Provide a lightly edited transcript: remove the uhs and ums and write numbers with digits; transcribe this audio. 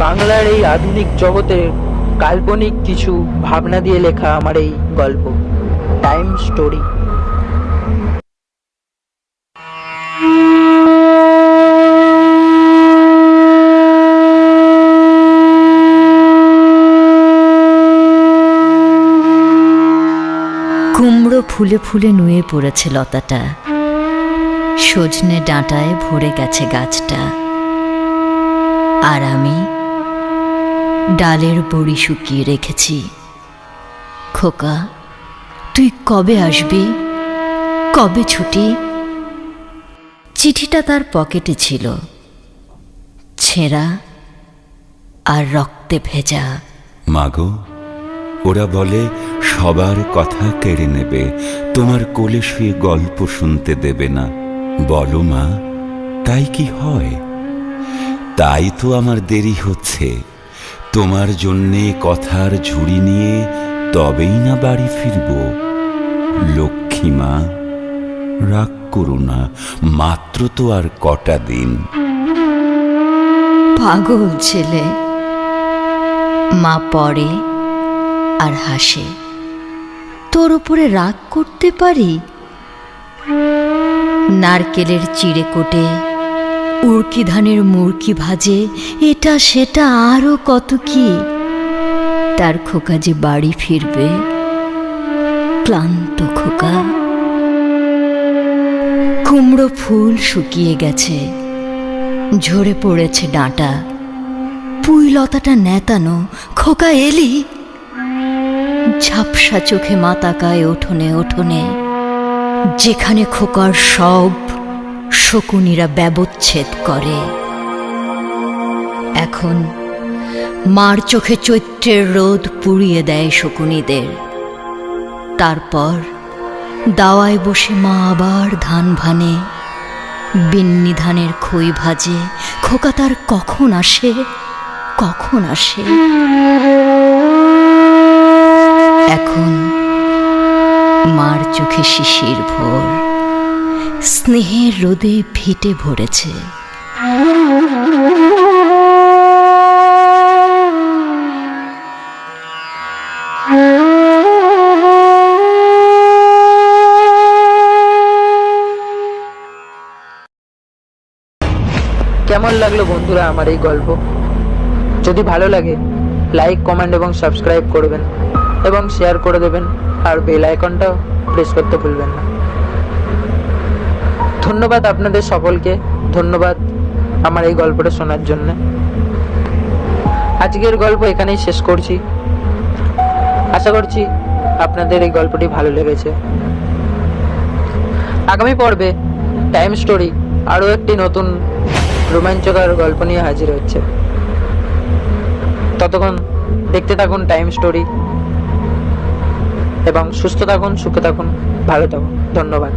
বাংলার এই আধুনিক জগতের কাল্পনিক কিছু ভাবনা দিয়ে লেখা আমার এই গল্প টাইম স্টোরি। কুমড়ো ফুলে ফুলে নুয়ে পড়েছে লতাটা, সজনে ডাঁটায় ভরে গেছে গাছটা, আর আমি ডালের বড়ি শুকিয়ে রেখেছি। খোকা, তুই কবে আসবি? কবে ছুটি? চিঠিটা তার পকেটে ছিল, ছেঁড়া আর রক্তে ভেজা। মাগো, ওরা বলে সবার কথা কেড়ে নেবে, তোমার কোলে শুয়ে গল্প শুনতে দেবে না। বলো মা, তাই কি হয়? তাই তো আমার দেরি হচ্ছে। তোমার জন্যে কথার ঝুড়ি নিয়ে তবেই না বাড়ি ফিরব। লক্ষ্মী মা, রাগ করো না, মাত্র তো আর কটা দিন। পাগল ছেলে। মা পড়ে আর হাসে। তোর উপরে রাগ করতে পারি? নারকেলের চিড়ে কোটে, উড়কি ধানের মুড়কি ভাজে, এটা সেটা আরো কত কি। তার খোকা যে বাড়ি ফিরবে, ক্লান্ত খোকা। কুমড়ো ফুল শুকিয়ে গেছে, ঝরে পড়েছে ডাঁটা, পুঁই লতাটা নেতানো। খোকা এলি? ঝাপসা চোখে মা তাকায় উঠোনে উঠোনে, যেখানে খোকার সব শকুনিরা ব্যবচ্ছেদ করে। এখন মার চোখে চৈত্রের রোদ পুড়িয়ে দেয় শকুনিদের। তারপর দাওয়ায় বসে মা আবার ধান ভানে, বিন্নি ধানের খই ভাজে। খোকা তার কখন আসে, কখন আসে? এখন মার চোখে শিশির ভোর, স্নেহের রোদে ভিটে ভরেছে। কেমন লাগলো বন্ধুরা আমার এই গল্প? যদি ভালো লাগে লাইক, কমেন্ট এবং সাবস্ক্রাইব করবেন এবং শেয়ার করে দেবেন, আর বেল আইকনটাও প্রেস করতে ভুলবেন না। ধন্যবাদ আপনাদের সকলকে, ধন্যবাদ আমার এই গল্পটা শোনার জন্য। আজকের গল্প এখানেই শেষ করছি। আশা করছি আপনাদের এই গল্পটি ভালো লেগেছে। আগামী পর্বে টাইম স্টোরি আরও একটি নতুন রোমাঞ্চকর গল্প নিয়ে হাজির হচ্ছে। ততক্ষণ দেখতে থাকুন টাইম স্টোরি এবং সুস্থ থাকুন, সুখে থাকুন, ভালো থাকুন। ধন্যবাদ।